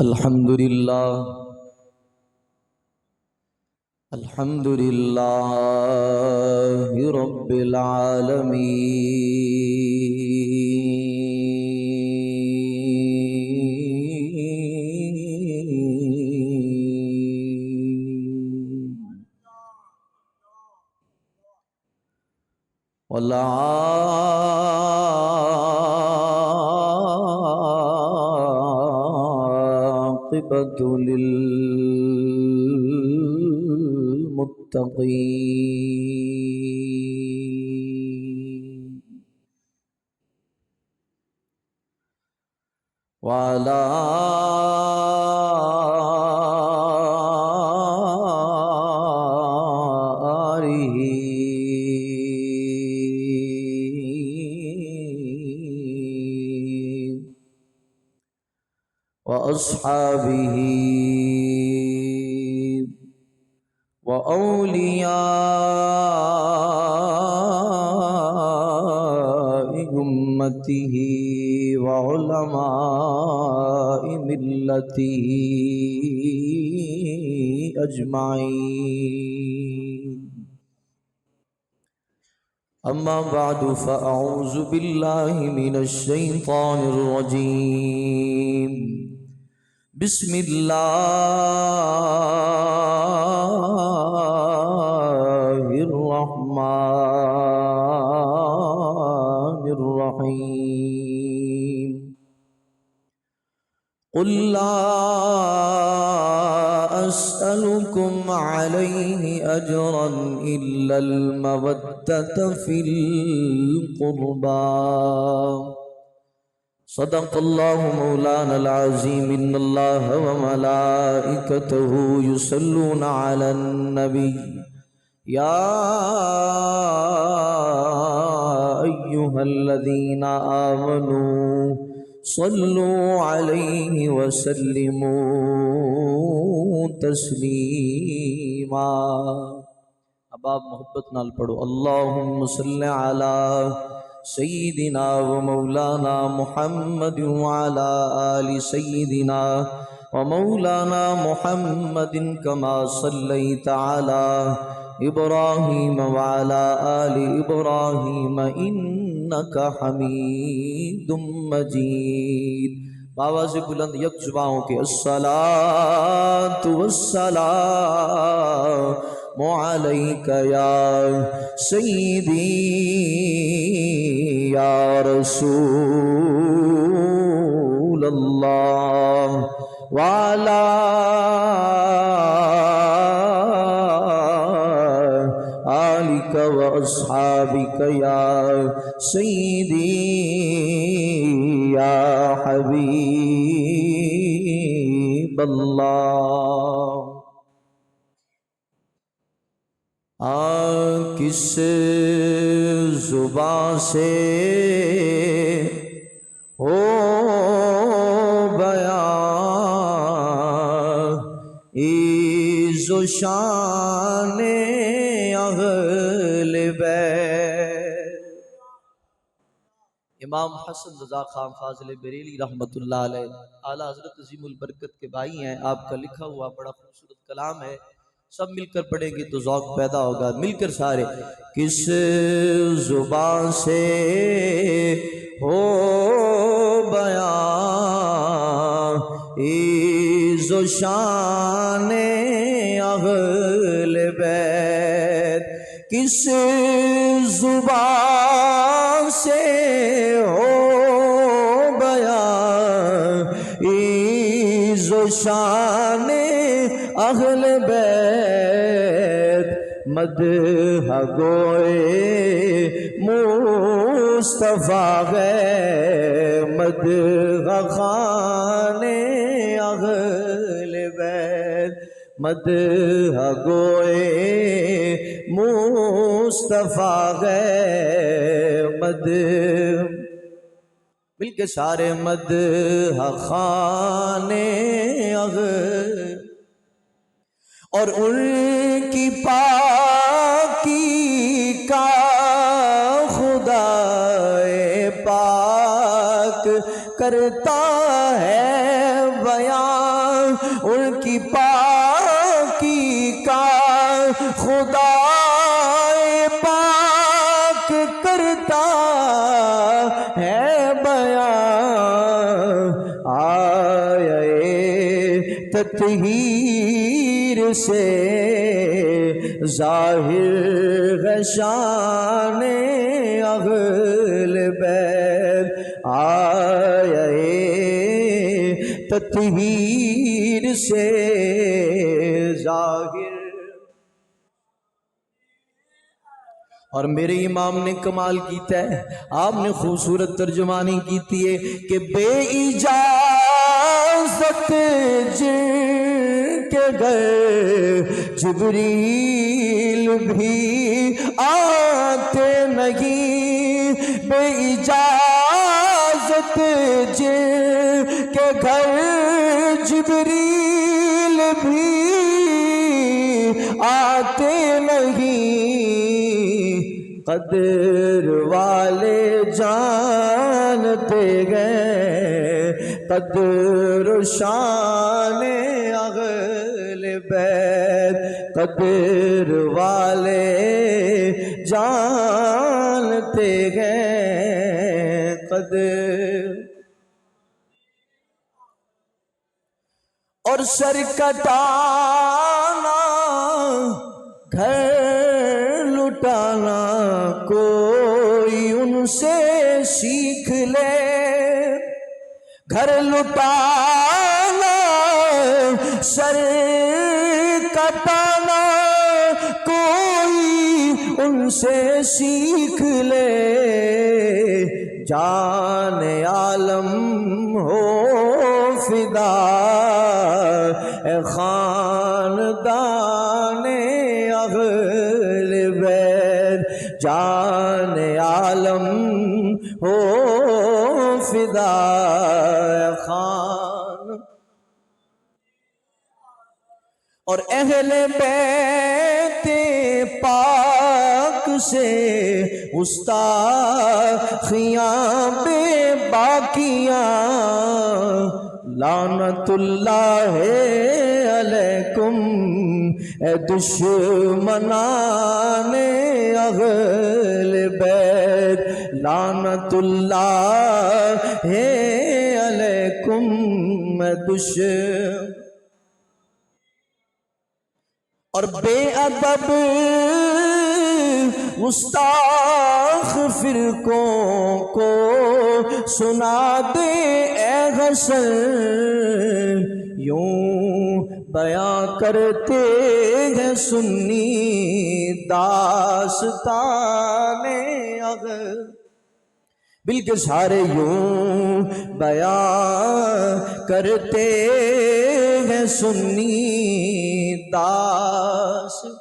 الحمد لله رب العالمين والعاقبة للمتقين وعلى آله وأصحابه وأولياء أمته وعلماء ملته أجمعين. أما بعد فأعوذ بالله من الشيطان الرجيم. بسم الله الرحمن الرحيم. قل لا أسألكم عليه أجرا إلا المودة في القربى. صدق الله مولانا العظيم. إن الله وملائكته يصلون على النبي يا أيها الذين آمنوا صلوا عليه وسلموا تسلیما. اب آپ محبت نال پڑھو. اللہم صل علی سیدنا و مولانا محمد وعلى آل سیدنا و مولانا محمد کما صلیت علی ابراہیم وعلى آل ابراہیم انک حمید مجید. باواز بلند یک زبانوں کے الصلاۃ والسلام علیک یا سیدی یا رسول اللہ وعلی آلک و اصحابک یا سیدی یا حبیب اللہ. کس زبان سے ہو بیان عز و شان اہل بیت. امام حسن رضا خان فاضل بریلی رحمۃ اللہ علیہ اعلیٰ حضرت عظیم البرکت کے بھائی ہیں. آپ کا لکھا ہوا بڑا خوبصورت کلام ہے. سب مل کر پڑھیں گے تو ذوق پیدا ہوگا. مل کر سارے. کس زبان سے ہو بیان عز و شان اہل بیت. کس زبان سے ہو بیان عز و شان اہل بیت. مدح گوئے مصطفیٰ ہے مدح خوان اہل بیت. مدح گوئے مصطفیٰ ہے مدح مل کے سارے مدح خوان اہل. اور ان کی پاکی کا خدا پاک کرتا ہے بیان کی پاکی کا خدا پاک کرتا ہے بیان، آئے تطہیر سے ظاہر ہے شان اہل بیت، آئے تطہیر سے ظاہر۔ اور میرے امام نے کمال کیتا ہے، آپ نے خوبصورت ترجمانی کیتی ہے کہ بے اجازت جن کے گھر جبریل بھی آتے نہیں، بے اجازت جن کے گھر جبریل بھی آتے نہیں، قدر والے جانتے گئے قدر و شان اہل بیت، قدر والے جانتے گئے قدر، اور سر کٹانا گھر لٹانا کوئی ان سے سیکھ لے، گھر لٹانا سر کٹانا کوئی ان سے سیکھ لے، جان عالم ہو فدا اے خاندان اہل بیت، جان عالم ہو فدا اے خان، اور اہل بیت پاک سے گستاخیاں بے باقیاں، لعنت اللہ علیکم اے دشمنان اہل بیت، لعنت اللہ علیکم اے دشمن، اور بے ادب گستاخ فرقوں کو سنا دے اے حسن، یوں بیان کرتے ہیں سنی داستان اغل، بلکہ سارے یوں بیان کرتے ہیں سنی داستان۔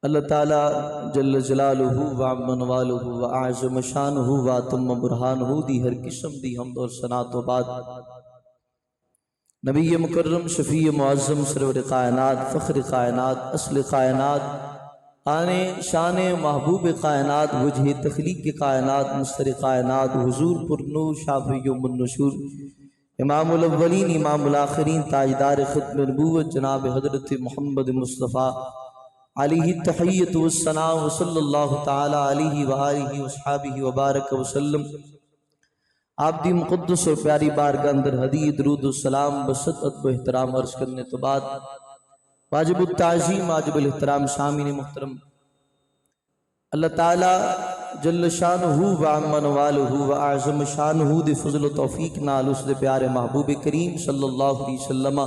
اللہ تعالیٰ جل جلالہ وعظم والہ وعظم شانہ واتم برہانہ دی ہر قسم دی حمد اور ثنا تو بعد نبی مکرم شفیع معظم سرور کائنات فخر کائنات اصل کائنات آنے شان محبوب کائنات وجہ تخلیق کائنات مستر کائنات حضور پر نور شافی یوم النشور امام الاولین امام الآخرین تاجدار ختم نبوت جناب حضرت محمد مصطفیٰ علیہ التحیت والثناء وصلی اللہ تعالی علیہ وآلہ وصحابہ وبارک وسلم۔ آپ دی مقدس اور پیاری بارگاہ اندر ہدیہ درود السلام بسط ادب و احترام عرض کرنے تو بعد واجب التعظیم واجب الاحترام سامعین محترم، اللہ تعالی جل شانہ وعظم والہ وعظم شانہ دی فضل و توفیق نال اس دے پیارے محبوب کریم صلی اللہ علیہ وسلم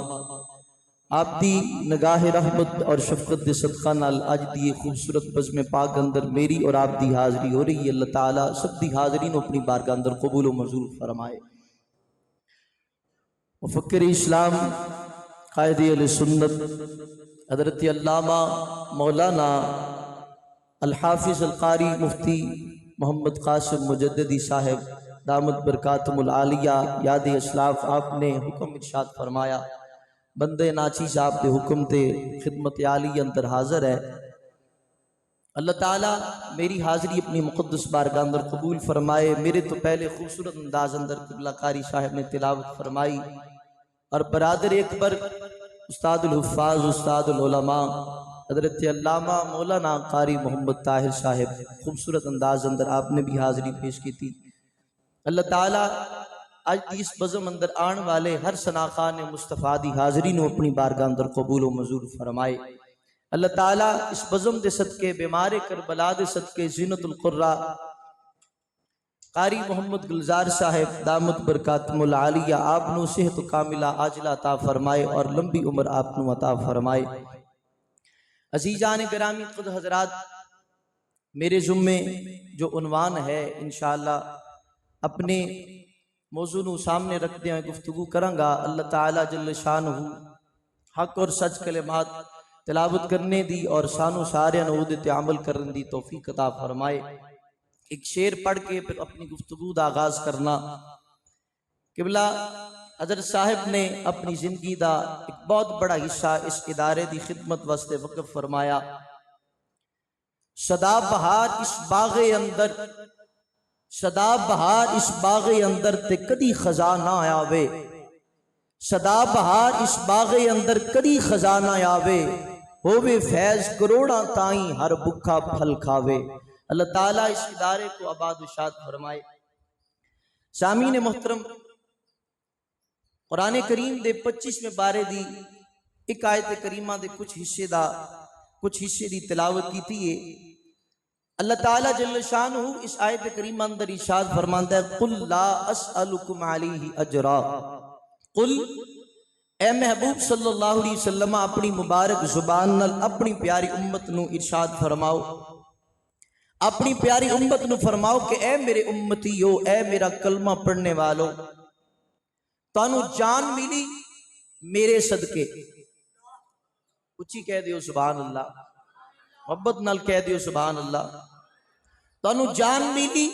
آپ دی نگاہ رحمت اور شفقت دے صدقہ نال اج دی خوبصورت بزم پاک اندر میری اور آپ دی حاضری ہو رہی ہے۔ اللہ تعالیٰ سب دی حاضرین اپنی بارگاہ اندر قبول و منظور فرمائے۔ مفکر اسلام قائد اہل سنت حضرت علامہ مولانا الحافظ القاری مفتی محمد قاسم مجددی صاحب دامت برکاتم العالیہ یاد اسلاف آپ نے حکم ارشاد فرمایا، بندے ناچی صاحب دے حکم تے خدمت عالی اندر حاضر ہے۔ اللہ تعالیٰ میری حاضری اپنی مقدس بارگاہ اندر قبول فرمائے۔ میرے تو پہلے خوبصورت انداز اندر قبلہ کاری صاحب نے تلاوت فرمائی، اور برادر اکبر استاد الحفاظ استاد العلماء حضرت علامہ مولانا قاری محمد طاہر صاحب خوبصورت انداز اندر آپ نے بھی حاضری پیش کی تھی۔ اللہ تعالیٰ آج اس بزم اندر آن والے ہر سناخان مصطفیٰ دی حاضری نو اپنی بارگاہ اندر قبول و منظور فرمائے۔ اللہ تعالیٰ اس بزم دے صدقے بیمار کربلا دے صدقے زینت القرہ قاری محمد گلزار صاحب دامت برکاتم العالیہ آپ نو صحت کاملہ عاجلہ عطا فرمائے اور لمبی عمر آپ نو عطا فرمائے۔ عزیزان گرامی خود حضرات، میرے ذمے جو عنوان ہے انشاءاللہ اپنے موضوع نو سامنے رکھتے ہیں گفتگو کرنگا۔ اللہ تعالیٰ جل شانہ حق اور سچ کلمات تلاوت کرنے دی اور سانو سارے نعودت عمل کرنے دی توفیق عطا فرمائے۔ ایک شعر پڑھ کے پھر اپنی گفتگو دا آغاز کرنا۔ قبلہ حضرت صاحب نے اپنی زندگی دا ایک بہت بڑا حصہ اس ادارے دی خدمت واسطے وقف فرمایا۔ سدا بہار اس باغ اندر، سدا بہار اس باغ اندر تے کدی خزانہ آوے، سدا بہار اس باغ اندر کدی خزانہ آوے، ہووے فیض کروڑاں تائیں ہر بکھا پھل کھاوے۔ اللہ تعالیٰ اس ادارے کو آباد و شاد فرمائے۔ سامعین محترم، قرآن کریم دے 25 میں بارے دی ایک آیت کریمہ دے کچھ حصے دی تلاوت کی تھی۔ اللہ تعالیٰ جل شانہ اس آیت کریمہ اندر ارشاد فرماندا ہے قل لا اسألکم علیہ اجرا، قل اے محبوب صلی اللہ علیہ وسلم اپنی مبارک زبان نال اپنی پیاری امت نو ارشاد فرماؤ، اپنی پیاری امت نو فرماؤ کہ اے میرے امتیو، اے میرا کلمہ پڑھنے والو، تانو جان ملی میرے صدقے، اچھی کہہ دیو سبحان اللہ، محبت نال کہہ دیو سبحان اللہ۔ تانو جان ملی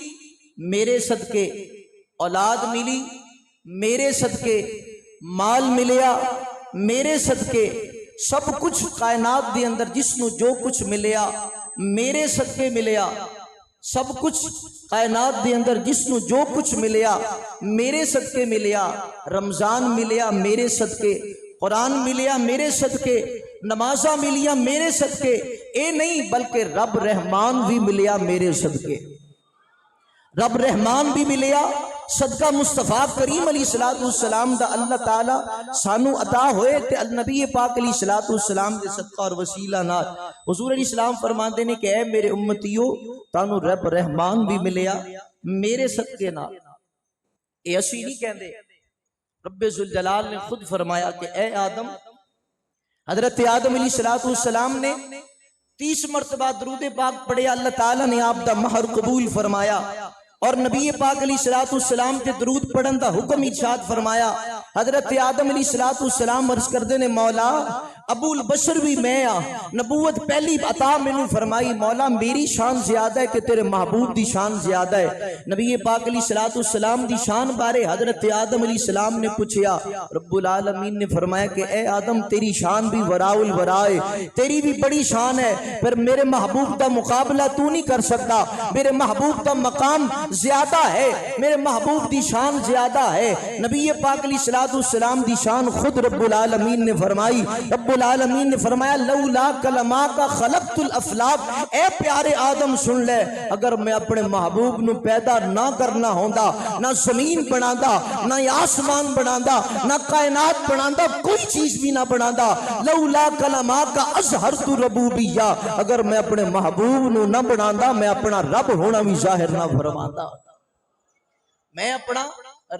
میرے صدقے، اولاد ملی میرے صدقے، مال ملیا میرے صدقے، سب کچھ کائنات دے اندر جس نو جو کچھ ملیا میرے صدقے ملیا، سب کچھ کائنات دے اندر جس نو جو کچھ ملیا میرے صدقے ملیا۔ رمضان ملیا میرے صدقے، قرآن ملیا میرے صدقے، نمازاں ملیا میرے صدقے، اے نہیں بلکہ رب رحمان بھی ملیا میرے صدقے، رب رحمان بھی ملیا صدقہ مصطفیٰ کریم علیہ السلام دا اللہ تعالیٰ سانو عطا ہوئے تے نبی پاک علیہ السلام دے صدقہ اور وسیلہ نال حضور علیہ السلام فرماندے نے کہ اے میرے امتیو، تانو رب رحمان بھی ملیا میرے صدقے نال۔ اے اسی نہیں کہندے، رب ذوالجلال نے خود فرمایا کہ اے آدم، حضرت آدم علیہ السلام نے 30 مرتبہ درود پاک پڑھے، اللہ تعالیٰ نے آپ دا مہر قبول فرمایا اور نبی پاک علیہ السلام کے درود پڑھن دا حکم ارشاد فرمایا۔ حضرت آدم علیہ السلام عرض کردے نے مولا ابو البشر بھی میں نبوت پہلی عطا میں نے فرمائی، مولا میری شان زیادہ ہے کہ تیرے محبوب دی شان زیادہ ہے۔ نبی پاک علیہ السلام دی شان بارے حضرت آدم علیہ السلام نے پوچھیا، رب العالمین نے فرمایا کہ اے آدم تیری شان بھی وراء الورائے، تیری بھی بڑی شان ہے، پر میرے محبوب دا مقابلہ تو نہیں کر سکتا، میرے محبوب دا مقام زیادہ ہے، میرے محبوب دی شان زیادہ ہے۔ نبی پاک علیہ السلام دی شان خود رب العالمین نے فرمائی، رب العالمین نے فرمایا لولا کلمہ کا خلقت الافلاق، اے پیارے آدم سن لے، اگر میں اپنے محبوب نو پیدا نہ کرنا ہوندا، نہ زمین بناندا، نہ آسمان بناندا، نہ کائنات بناندا، کوئی چیز بھی نہ بناندا، لولا کلمہ کا اظہرت ربوبیہ، اگر میں اپنے محبوب نو نہ بناندا میں اپنا رب ہونا بھی ظاہر نہ فرماندا، میں اپنا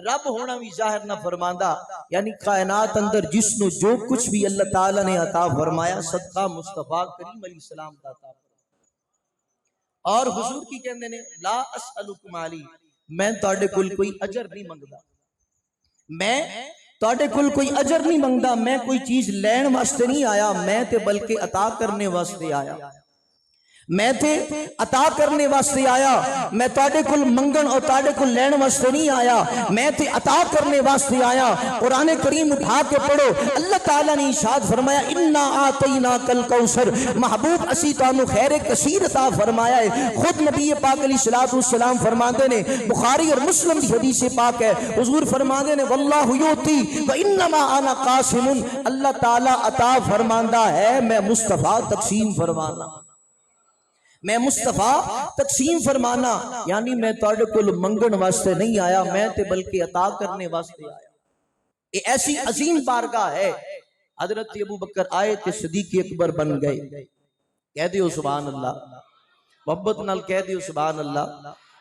رب ہونا بھی ظاہر نہ فرماندا۔ یعنی کائنات اندر جس نو جو کچھ بھی اللہ تعالیٰ نے عطا فرمایا صدقہ مصطفیٰ کریم علیہ السلام کا عطا فرمایا۔ اور حضور کی کہندے نے لا اسألکم علی، میں تواڈے کول کوئی اجر نہیں منگدا، میں تواڈے کول کوئی اجر نہیں منگدا، میں کوئی چیز لین واسطے نہیں آیا، میں تے بلکہ عطا کرنے واسطے آیا۔ میں تے عطا کرنے واسطے آیا، میں تواڈے کول منگن اور تواڈے کول لین واسطے نہیں آیا، میں تے عطا کرنے واسطے آیا۔ قرآن کریم اٹھا کے پڑھو، اللہ تعالیٰ نے ارشاد فرمایا انا آتیناک الکوثر، محبوب اسی تانوں خیر کثیر عطا فرمایا ہے۔ خود نبی پاک علیہ الصلوۃ والسلام فرماندے نے، بخاری اور مسلم کی حدیث پاک ہے، حضور فرماندے نے واللہ یؤتی وانما انا قاسم، اللہ تعالیٰ عطا فرماندا ہے، میں مصطفیٰ تقسیم فرمانا، میں مصطفیٰ تقسیم فرمانا، یعنی میں تواڈے کول منگن واسطے نہیں آیا، میں تے بلکہ عطا کرنے واسطے آیا۔ یہ ایسی عظیم بارگاہ ہے۔ حضرت ابو بکر آئے تے صدیق اکبر بن گئے، کہہ دیو سبحان اللہ، محبت نال کہہ دیو سبحان اللہ۔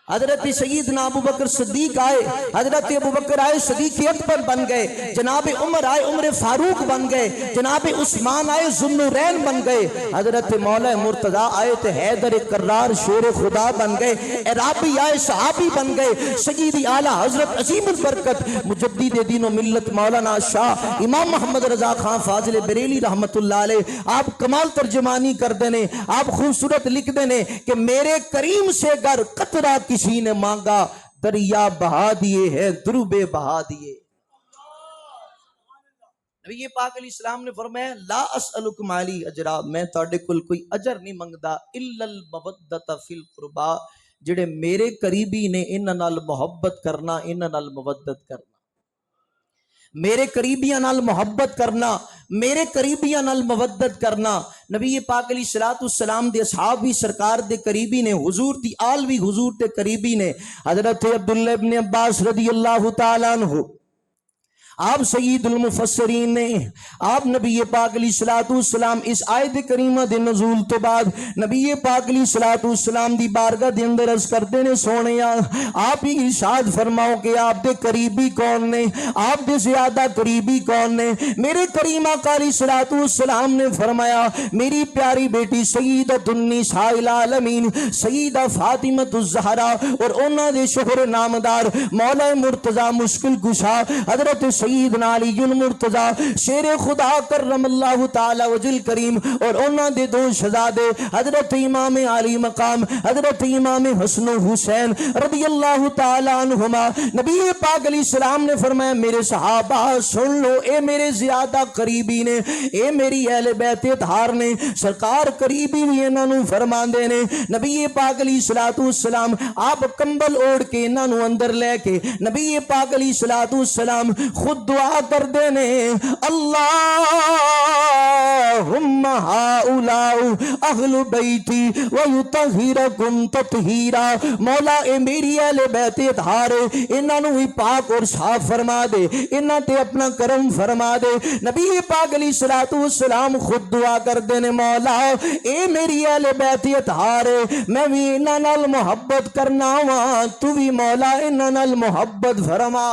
حضرت سیدنا ابو بکر صدیق آئے، حضرت ابو بکر آئے صدیق اکبر بن گئے، جناب عمر آئے عمر فاروق بن گئے، جناب عثمان آئے ذوالنورین بن گئے، حضرت مولا مرتضی آئے تے حیدر کرار شیر خدا بن گئے، عرابی آئے صحابی بن گئے، سیدی اعلیٰ حضرت عظیم البرکت مجدد دین و ملت مولانا شاہ امام محمد رضا خان فاضل بریلی رحمت اللہ علیہ، آپ کمال ترجمانی کر دینے، آپ خوبصورت لکھ دینے کہ میرے کریم سے گر قطرہ کسی نے مانگا دریا بہا دیے ہیں دروبے بہا دیے۔ نبی پاک علیہ السلام نے فرمایا لا اسألکم علی اجرا، میں تواڈے کول کوئی اجر نہیں منگدا، الا المودۃ فی القربا، جڑے میرے قریبی نے انہاں نال محبت کرنا، انہاں نال مودت کرنا، میرے قریبیاں نال محبت کرنا، میرے قریبیاں نال مودت کرنا۔ نبی پاک علیہ الصلوۃ والسلام دے اصحاب بھی سرکار دے قریبی نے، حضور دی آل بھی حضور دے قریبی نے۔ حضرت عبداللہ ابن عباس رضی اللہ تعالیٰ عنہ، آپ سید المفسرین نے، آپ نبی پاک علیہ الصلوۃ والسلام اس آیت کریمہ دے نزول تو بعد نبی پاک علیہ الصلوۃ والسلام دی بارگاہ دے اندر عرض کرتے نے سونیا آپ ہی ارشاد فرماؤ کہ آپ دے قریبی کون نے، آپ دے زیادہ قریبی کون نے؟ میرے کریم آقا علیہ الصلوۃ والسلام نے فرمایا میری پیاری بیٹی سیدۃ النساء العالمین سیدہ فاطمہ الزہرا اور انہاں دے شوہر نامدار مولا مرتضی مشکل کشا حضرت سیدنا علی المرتضی شیر خدا کرم اللہ تعالی وجل کریم اور انہاں دے دو شہزادے حضرت امام علی مقام حضرت امام حسن و حسین رضی اللہ تعالی عنہما۔ نبی پاک علیہ السلام نے فرمایا میرے صحابہ سن لو، اے میرے زیادہ قریبی نے، اے میری اہل بیت اطہار نے، سرکار قریبی بھی انہاں نوں فرماندے نے۔ نبی پاک علیہ الصلوۃ والسلام آپ کمبل اوڑھ کے انہاں نوں اندر لے کے نبی پاک علیہ الصلوۃ والسلام خود دعا کر دینے اللہم ہؤلاء اہل بیتی ویطہرکم تطہیرا، مولا اے میری اہل بیت اطہار انہاں نوں پاک اور صاف فرما دے، انہاں تے اپنا کرم فرما دے۔ نبی پاک علیہ الصلوۃ والسلام خود دعا کر دینے مولا اے میری اہل بیت اطہار میں بھی انہاں نال محبت کرنا وا، تو بھی مولا انہاں نال محبت فرما،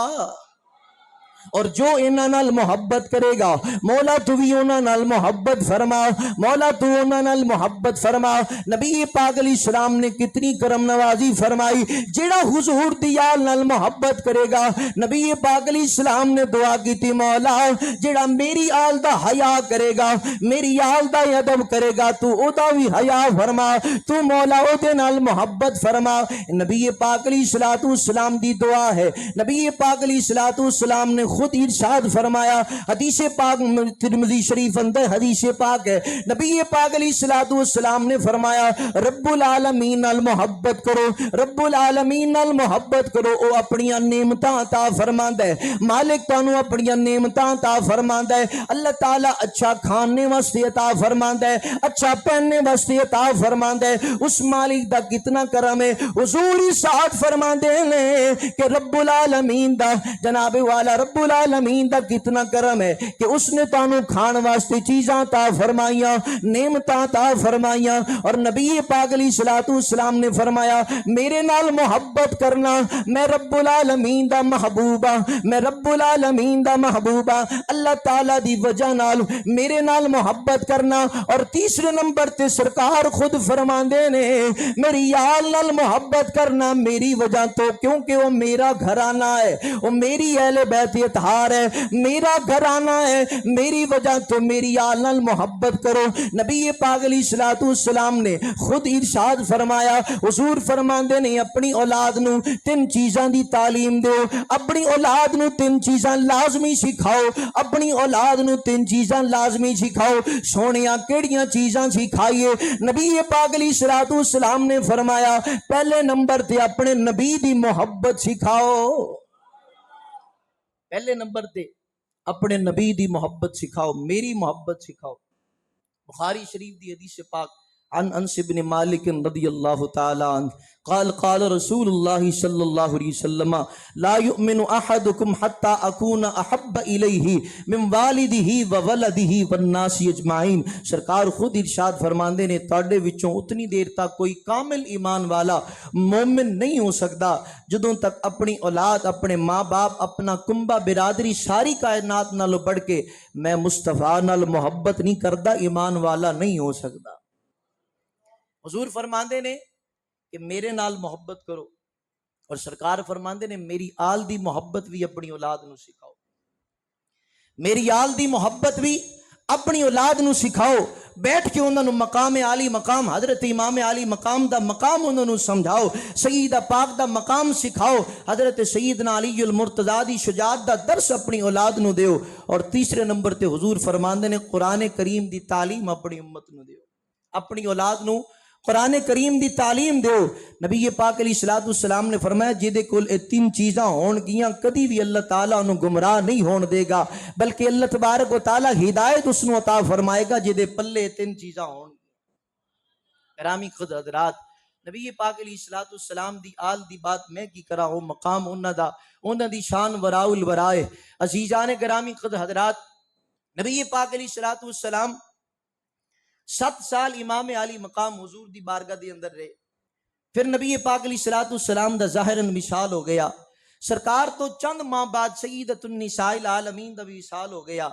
اور جو انہاں نال محبت کرے گا مولا تو بھی انہاں نال محبت فرما، مولا تو انہاں نال محبت فرما۔ نبی پاک علیہ السلام نے کتنی کرم نوازی فرمائی، جیڑا حضور دی آل نال محبت کرے گا نبی پاک علیہ السلام نے دعا کی تھی مولا جیڑا میری آل دا حیا کرے گا، میری آل دا ادب کرے گا تو او دا بھی حیا فرما، تو مولا او دے نال محبت فرما۔ نبی پاک علیہ الصلوۃ والسلام دی دعا ہے، نبی پاک علیہ الصلوۃ والسلام نے خود ارشاد فرمایا، حدیث پاک ترمذی شریف اندر حدیث پاک ہے، نبی پاک علیہ الصلوۃ والسلام نے فرمایا رب العالمین نال محبت کرو، رب العالمین نال محبت کرو، او اپنی نعمتاں عطا فرماندا ہے، مالک تانوں اپنی نعمتاں عطا فرماندا ہے، اللہ تعالی اچھا کھانے واسطے عطا فرماندا ہے، اچھا پہننے واسطے عطا فرماندا ہے، اس مالک دا کتنا کرم ہے۔ حضور ارشاد فرماندے نے کہ رب العالمین دا جناب والا رب العالمین دا کتنا کرم ہے کہ اس نے تانوں کھان واسطے چیزاں عطا فرمائیاں، نعمتاں عطا فرمائیاں، اور نبی پاک علیہ الصلوۃ والسلام نے فرمایا میرے نال محبت کرنا، میں رب العالمین دا محبوبہ، میں رب العالمین دا محبوبہ، اللہ تعالی دی وجہ نال میرے نال محبت کرنا۔ اور تیسرے نمبر تے سرکار خود فرماندے نے میری آل نال محبت کرنا میری وجہ تو، کیونکہ وہ میرا گھرانہ ہے، وہ میری اہل بیت اطہار ہے، میرا گھرانہ ہے، میری وجہ تو میری آل نال محبت کرو۔ نبی پاک علیہ الصلوۃ والسلام نے خود ارشاد فرمایا، حضور فرماندے نے اپنی اولاد نو تین چیزاں دی تعلیم دیو، اپنی اولاد نو تین چیزاں لازمی سکھاؤ، اپنی اولاد نو تین چیزاں لازمی سکھاؤ۔ سونیاں کیڑیاں چیزاں سکھائیے؟ نبی پاک علیہ الصلوۃ والسلام نے فرمایا پہلے نمبر تے اپنے نبی دی محبت سکھاؤ، پہلے نمبر تے اپنے نبی دی محبت سکھاؤ، میری محبت سکھاؤ۔ بخاری شریف دی حدیث پاک عن انس بن مالک رضی اللہ تعالی عنہ قال قال رسول اللہ صلی اللہ علیہ وسلم لا یؤمن احدکم حتی اکون احب الیہ من والدہ وولدہ والناس اجمعین۔ سرکار خود ارشاد فرماندے نے تواڈے وچوں اتنی دیر تک کوئی کامل ایمان والا مومن نہیں ہو سکتا جدوں تک اپنی اولاد، اپنے ماں باپ، اپنا کنبہ برادری، ساری کائنات نالوں بڑھ کے میں مصطفیٰ نال محبت نہیں کردا، ایمان والا نہیں ہو سکتا۔ حضور فرماندے نے کہ میرے نال محبت کرو، اور سرکار فرماندے نے میری آل دی محبت بھی اپنی اولاد نو سکھاؤ، میری آل دی محبت بھی اپنی اولاد نو سکھاؤ۔ بیٹھ کے انہوں نے مقام عالی مقام حضرت امام علی مقام دا مقام انہوں نے سمجھاؤ، سیدہ پاک دا مقام سکھاؤ، حضرت سیدنا علی المرتضیٰ دی شجاعت دا درس اپنی اولاد نو دیو۔ اور تیسرے نمبر تے حضور فرماندے نے قرآن کریم دی تعلیم اپنی امت نو دیو، اپنی اولاد نو قرآن کریم دی تعلیم دیو۔ نبی پاک علیہ الصلوۃ والسلام نے فرمایا جہدے کول اے تین چیزاں ہون گیاں کدی بھی اللہ تعالیٰ انہوں گمراہ نہیں ہون دے گا، بلکہ اللہ تبارک و تعالیٰ ہدایت اس نو عطا فرمائے گا جہدے پلے تین چیزاں ہون گیاں۔ گرامی خود حضرات، نبی پاک علیہ الصلوۃ والسلام دی آل دی بات میں کی کرا ہوں، مقام انہاں دی شان وراء الورائے۔ عزیزان گرامی خود حضرات، نبی پاک علیہ الصلوۃ والسلام 7 سال امام علی مقام حضور دی بارگاہ دے اندر رہے، پھر نبی پاک علیہ الصلوۃ والسلام دا ظاہراً وصال ہو گیا۔ سرکار تو چند ماہ بعد سیدۃ النساء العالمین دا بھی وصال ہو گیا۔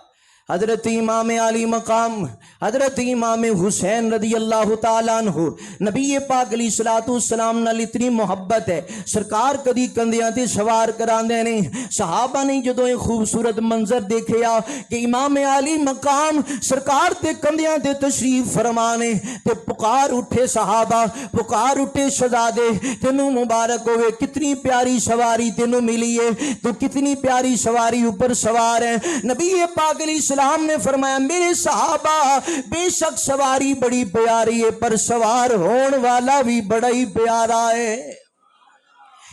حضرت امام علی مقام حضرت امام حسین رضی اللہ تعالیٰ عنہ نبی پاک علیہ الصلوۃ والسلام نال اتنی محبت ہے، سرکار کدی کندیاں تے سوار کراندے نے۔ صحابہ نے جدوں یہ خوبصورت منظر دیکھیا کہ امام علی مقام سرکار تے کندیاں تے تشریف فرمانے تے پکار اٹھے صحابہ، پکار اٹھے شہزادے، تینوں مبارک ہوئے، کتنی پیاری سواری تینوں ملی ہے، تو کتنی پیاری سواری اوپر سوار ہے۔ نبی پاک علیہ السلام نے فرمایا میرے صحابہ بے شک سواری بڑی پیاری ہے پر سوار ہون والا بھی بڑا ہی پیارا ہے۔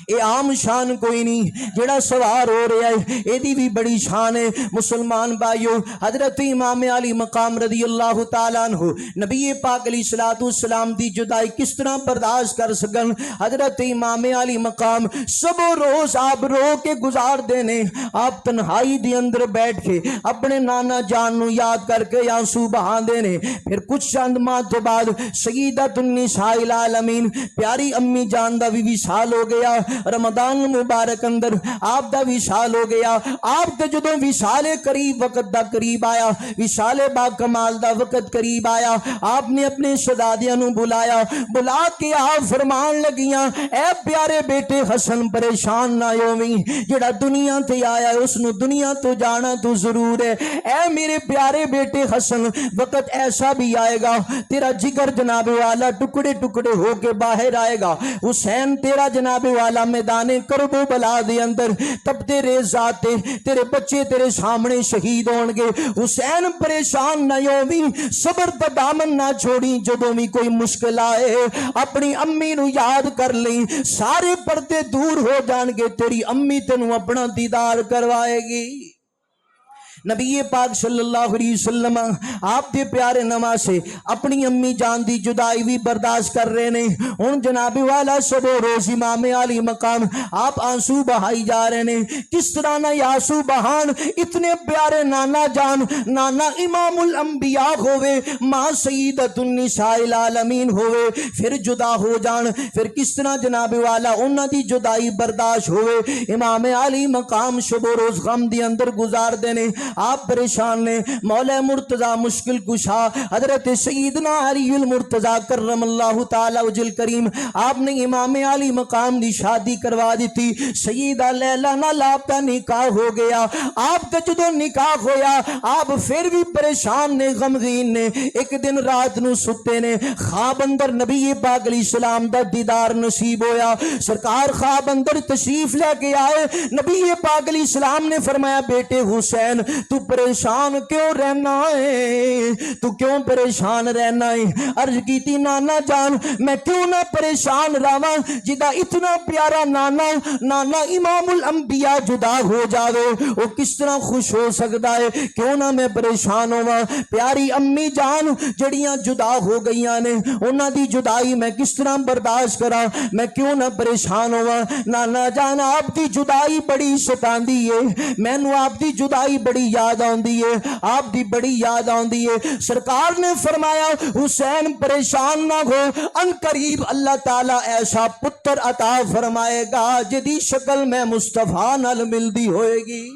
اے عام شان کوئی نہیں، جڑا سوار ہو رہا ہے اے دی بھی بڑی شان ہے۔ مسلمان بھائیو، حضرت امام علی مقام رضی اللہ تعالیٰ عنہ نبی پاک علیہ الصلوۃ والسلام دی جدائی کس طرح برداشت کر سکن؟ حضرت امام علی مقام سب روز آپ رو کے گزار دینے، آپ تنہائی دی اندر بیٹھ کے اپنے نانا جان نو یاد کر کے آنسو بہا دینے۔ پھر کچھ چند ماہ تو بعد سیدۃ النساء العالمین پیاری امی جان دا بھی وصال ہو گیا۔ رمضان مبارک اندر آپ دا وصال ہو گیا۔ آپ تے جدوں وصال قریب وقت دا قریب آیا، وصال با کمال دا وقت قریب آیا، آپ نے اپنے شہزادیاں نو بلایا، بلا کے آپ فرمان لگیاں اے پیارے بیٹے حسن پریشان نہ ہوویں، جڑا دنیا تے آیا اس نو دنیا تو جانا تو ضرور ہے۔ اے میرے پیارے بیٹے حسن، وقت ایسا بھی آئے گا تیرا جگر جناب والا ٹکڑے ٹکڑے ہو کے باہر آئے گا۔ حسین تیرا جناب والا میدان کرب و بلا دے اندر تپتے ریزات تیرے بچے تیرے سامنے شہید ہون گے۔ حسین پریشان نہ ہوویں، صبر دا دامن نہ چھوڑی، جدوں بھی کوئی مشکل آئے اپنی امی نو یاد کر لیں، سارے پردے دور ہو جان گے، تیری امی تینوں اپنا دیدار کروائے گی۔ نبی پاک صلی اللہ علیہ وسلم آپ دے پیارے نواسے اپنی امی جان دی جدائی بھی برداشت کر رہے نے۔ ہن جناب والا سب روز امام علی مقام آپ آنسو بہائی جا رہے نے۔ کس طرح نہ آنسو بہان، اتنے پیارے نانا جان، نانا امام الانبیاء ہوئے، ماں سیدۃ النساء العالمین ہوئے، پھر جدا ہو جان، پھر کس طرح جناب والا انہاں دی جدائی برداشت ہوئے۔ امام علی مقام شب و روز غم دی اندر گزار دینے۔ آپ پریشان نے. مولا مرتضی مشکل کشا حضرت سیدنا علی المرتضی کرم اللہ تعالی وجل کریم آپ نے امام علی مقام دی شادی کروا دیتی. سیدہ لیلا نال آپ کا نکاح ہو گیا. آپ کا جدو نکاح ہویا آپ پھر بھی پریشان نے, غمگین نے. ایک دن رات نو ستے نے, خواب اندر نبی پاک علیہ السلام دا دیدار نصیب ہویا. سرکار خواب اندر تشریف لے کے آئے. نبی پاک علیہ السلام نے فرمایا بیٹے حسین تو پریشان کیوں رہنا ہے, تو کیوں پریشان رہنا ہے؟ عرض کی تھی نانا جان میں کیوں نہ پریشان رہواں جدا اتنا پیارا نانا امام الانبیاء جدا ہو جاوے وہ کس طرح خوش ہو سکتا ہے, کیوں نہ میں پریشان ہوا. پیاری امی جان جڑیاں جدا ہو گئیاں نے انہاں دی جدائی میں کس طرح برداشت کرا, میں کیوں نہ پریشان ہوا. نانا جان آپ دی جدائی بڑی ستاندی ہے, مینوں آپ دی جدائی بڑی یاد آندی ہے, آپ دی بڑی یاد آندی ہے. سرکار نے فرمایا حسین پریشان نہ ہو, ان قریب اللہ تعالی ایسا پتر عطا فرمائے گا جدی شکل میں مصطفیٰ نال ملدی ہوئے گی,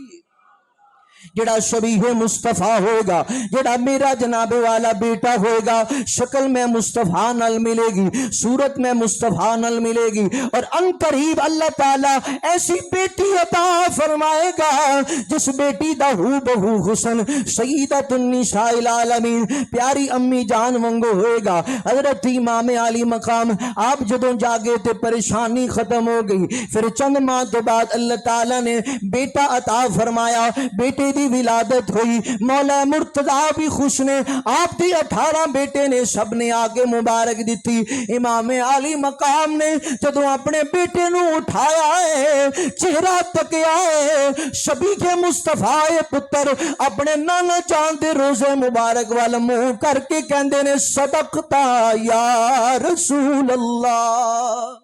جڑا شبیہ مصطفیٰ ہوگا, جڑا میرا جناب والا بیٹا ہوگا شکل میں مصطفیٰ نال ملے گی, صورت میں مصطفیٰ نال ملے گی. اور ان قریب اللہ تعالیٰ ایسی بیٹی عطا فرمائے گا جس بیٹی دا ہو بہو حسن سیدۃ النساء العالمین پیاری امی جان وانگو ہوئے گا. حضرت امام علی مقام آپ جدوں جاگے تے پریشانی ختم ہو گئی. پھر چند ماہ تو بعد اللہ تعالیٰ نے بیٹا عطا فرمایا, بیٹے دی ولادت ہوئی. مولا مرتضی بھی خوش نے, آپ دی 18 بیٹے نے, سب نے آگے مبارک دیتی. امام علی مقام نے جدوں اپنے بیٹے نو اٹھایا ہے چہرہ تکیا ہے, شبیہ مصطفیٰ پتر اپنے نانا جان دے روزے مبارک وال منہ کر کے کہندے نے صدقتا یا رسول اللہ,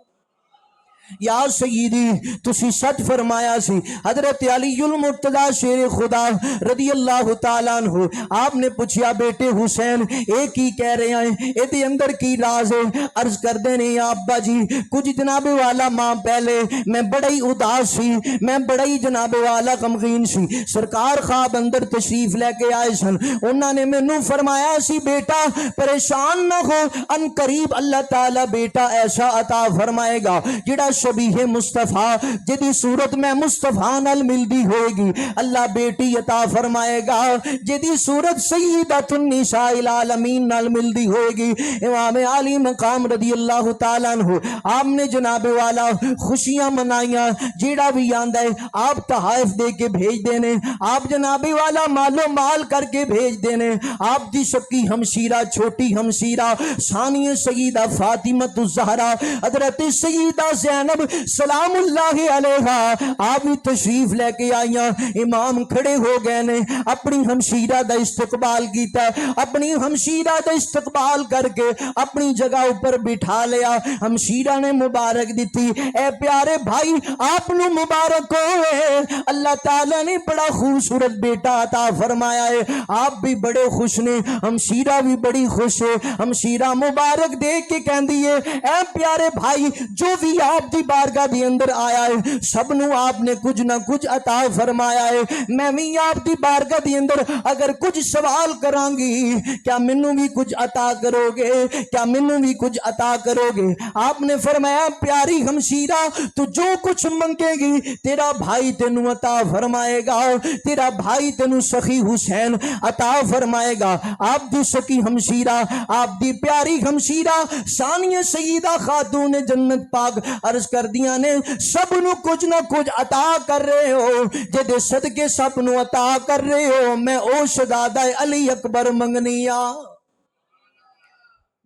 یا سیدی تسی سچ فرمایا سی. حضرت علی المرتضی شیر خدا رضی اللہ تعالیٰ عنہ آپ نے پوچھیا بیٹے حسین ایک ہی کہہ رہے ہیں, اے دے اندر کی راز ہے؟ عرض کر دینے یا ابا جی کچھ جناب والا ماں پہلے میں بڑا ہی اداس سی, میں بڑا ہی جناب والا غمگین سی. سرکار خواب اندر تشریف لے کے آئے سن, انہوں نے مینوں فرمایا سی بیٹا پریشان نہ ہو, ان قریب اللہ تعالیٰ بیٹا ایسا عطا فرمائے گا جڑا شبیہ مصطفیٰ جدی صورت میں مصطفیٰ نال ملدی ہوئے گی. اللہ بیٹی عطا فرمائے گا جدی صورت سیدۃ النساء العالمین نال ملدی ہوئے گی. امام علی مقام رضی اللہ تعالیٰ عنہ آپ نے جناب والا خوشیاں منائیاں, جیڑا بھی آندا ہے آپ تحائف دے کے بھیج دینے, آپ جناب والا مالو مال کر کے بھیج دینے. آپ دی سکی ہمشیرہ چھوٹی ہمشیرہ ثانی سیدہ فاطمہ الزہرا حضرت سیدہ زینب سلام اللہ علیہا آپ بھی تشریف لے کے آئیاں. امام کھڑے ہو گئے نے, اپنی ہمشیرہ دا استقبال کیتا ہے, اپنی ہمشیرہ دا استقبال کر کے اپنی جگہ اوپر بٹھا لیا. ہمشیرہ نے مبارک دیتی, اے پیارے بھائی آپ نو مبارک ہوئے, اللہ تعالیٰ نے بڑا خوبصورت بیٹا عطا فرمایا ہے. آپ بھی بڑے خوش نے, ہمشیرہ بھی بڑی خوش ہے. ہمشیرہ مبارک دے کے کہندی ہے اے پیارے بھائی جو بھی آپ دی بارگاہ دی اندر آیا ہے سب نو آپ نے کچھ نہ کچھ عطا فرمایا ہے. میں بھی آپ دی بارگاہ دی اندر اگر کچھ سوال کران گی کیا منوں بھی کچھ عطا کرو گے, کیا منوں بھی کچھ عطا کرو گے؟ آپ نے فرمایا پیاری ہمشیرہ تو جو کچھ منگے گی تیرا بھائی تینوں عطا فرمائے گا, تیرا بھائی تینوں سخی حسین عطا فرمائے گا. آپ دی سخی ہمشیرہ, آپ دی پیاری ہمشیرہ ثانیہ سیدہ خاتون جنت پاک عرض کر دیا نے سب نو کچھ نہ کچھ عطا کر رہے ہو, جدے صدقے سب نو عطا کر رہے ہو, میں او شہزادہ علی اکبر منگنیا,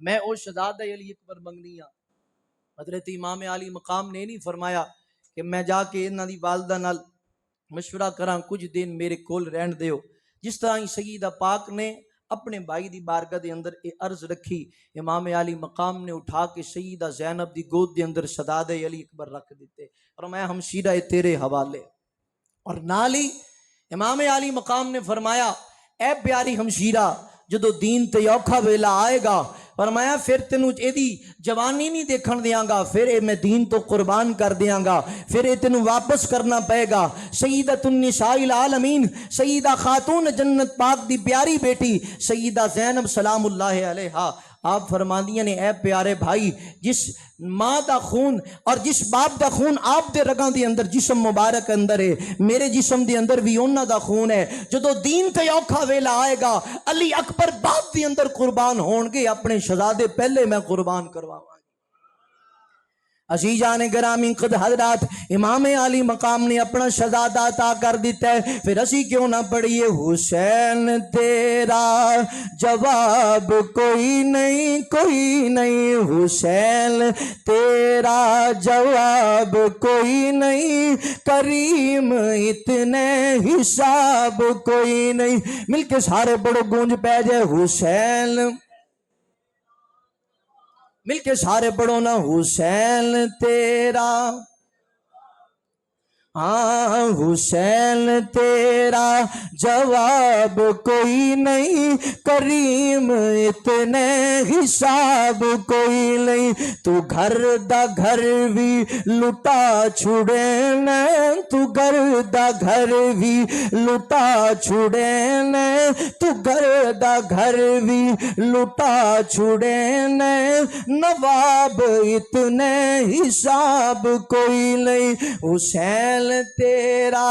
میں او شہزادہ علی اکبر منگنیا. حضرت امام علی مقام نے نہیں فرمایا کہ میں جا کے انہاں دی والدہ نال مشورہ کراں کچھ دن میرے کول رہن دیو. جس طرح ہی سیدہ پاک نے اپنے بھائی دی بارگاہ دے اندر عرض رکھی, امام علی مقام نے اٹھا کے سیدہ زینب دی گود دے اندر شہزاد علی اکبر رکھ دیتے اور میں ہمشیرہ تیرے حوالے. اور نالی امام علی مقام نے فرمایا اے پیاری ہمشیرہ جدو دین تے اوکھا ویلا آئے گا فرمایا پھر تینوں ایدی جوانی نہیں دیکھن دیاں گا، پھر اے میں دین تو قربان کر دیاں گا، پھر اے تینوں واپس کرنا پائے گا۔ سیدۃ النساء العالمین، سیدہ خاتون جنت پاک دی پیاری بیٹی سیدہ زینب سلام اللہ علیہا آپ فرماندیاں نے اے پیارے بھائی، جس ماں دا خون اور جس باپ دا خون آپ دے رگاں دے اندر جسم مبارک اندر ہے، میرے جسم دے اندر بھی انہاں دا خون ہے۔ جدو دین تے اوکھا ویلا آئے گا، علی اکبر باپ دے اندر قربان ہون گے، اپنے شہزادے پہلے میں قربان کرواواں۔ عزیزان گرامی قد حضرات، امام علی مقام نے اپنا شہزادہ عطا کر دیتا ہے، پھر اسی کیوں نہ پڑھیے حسین تیرا جواب کوئی نہیں کوئی نہیں، حسین تیرا جواب کوئی نہیں، کریم اتنے حساب کوئی نہیں۔ مل کے سارے بڑو گونج پہ جائے حسین، مل کے سارے پڑھو نا حسین تیرا، ہاں حسین تیرا جواب کوئی نہیں، کریم اتنے حساب کوئی نہیں، تو گھر دا گھر بھی لٹا چھڑے نے، تو گھر دا گھر بھی لٹا چھڑے نے، تو گھر دا گھر بھی لٹا چھڑے نے، نواب اتنے حساب کوئی نہیں، حسین تیرا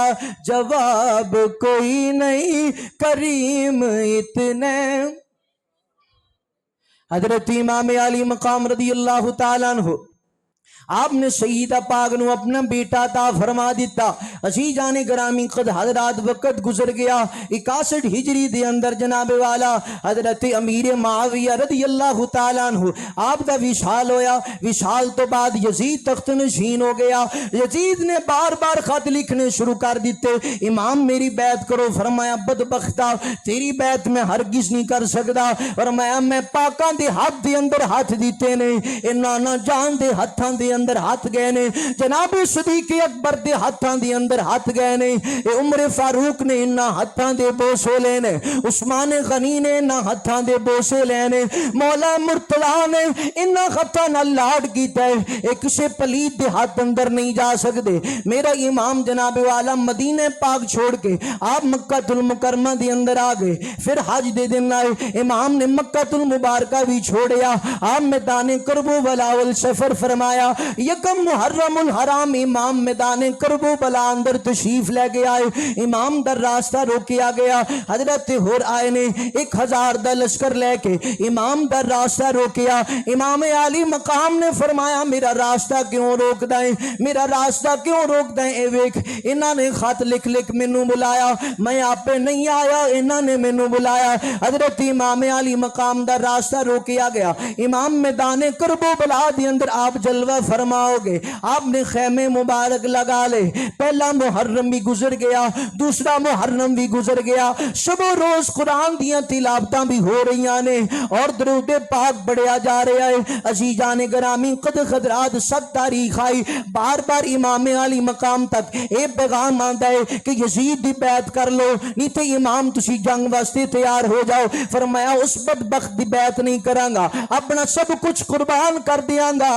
جواب کوئی نہیں، کریم اتنے۔ حضرت امام علی مقام رضی اللہ تعالیٰ عنہ آپ نے سیدہ پاک نو اپنا بیٹا عطا فرما دیتا۔ عزیزان گرامی قد حضرات وقت گزر گیا 61 ہجری دے اندر جناب والا حضرت امیر معاویہ رضی اللہ تعالیٰ عنہ آپ دا وصال ہویا۔ وصال تو بعد یزید تخت نشین ہو گیا۔ یزید نے بار بار خط لکھنے شروع کر دیتے، امام میری بیعت کرو۔ فرمایا بدبختہ تیری بیعت میں ہرگز نہیں کر سکتا۔ فرمایا میں پاکاں دے ہاتھ دے اندر ہاتھ دیتے نے، اے نانا جان دے ہاتھاں دے اندر ہاتھ گئے نے، جناب صدیق اکبر دے ہاتھاں دے اندر ہاتھ گئے نے، اے عمر فاروق نے انہاں ہاتھاں دے بوسے لینے، عثمان غنی نے انہاں ہاتھاں دے بوسے لینے، مولا مرتضیٰ نے انہاں ہاتھاں نال لاڈ کیتا ہے، اے کسے پلید دے ہاتھ اندر نہیں جا سکتے۔ میرا امام جناب والا مدینہ پاک چھوڑ کے آپ مکہ المکرمہ دے اندر آ گئے، پھر حج دے دن آئے، امام نے مکہ المبارکہ بھی چھوڑیا، آپ میدان کرب و بلا والسفر فرمایا۔ یکم محرم الحرام امام میدان کرب و بلا اندر تشریف لے گیا ہے، امام در راستہ روکیا گیا، حضرت ہور آئے نے 1000 دا لشکر لے کے امام در راستہ روکیا۔ امام علی مقام نے فرمایا میرا راستہ کیوں روک دائیں، میرا راستہ کیوں روک دائیں، اے ویک انہاں نے خط لکھ لکھ مینوں بلایا، میں آپ پہ نہیں آیا، انہاں نے مینوں بلایا۔ حضرت امام علی مقام دا راستہ روکیا گیا، امام میدان کرب و بلا دے اندر آپ جلوہ فرماؤ گے، آپ نے خیمے مبارک لگا لے۔ پہلا محرم بھی گزر گیا، دوسرا محرم بھی گزر گیا، شب و روز قرآن دیاں تلاوتاں بھی ہو رہی نے اور درود پاک بڑھیا جا رہا ہے۔ عزیزان گرامی قد خدرات 7 تاریخ آئی، بار بار امام علی مقام تک اے پیغام آندا ہے کہ یزید دی بیعت کر لو، نہیں تے امام تسی جنگ واسطے تیار ہو جاؤ۔ فرمایا اس بدبخت دی بیعت نہیں کراں گا، اپنا سب کچھ قربان کر دیاں گا،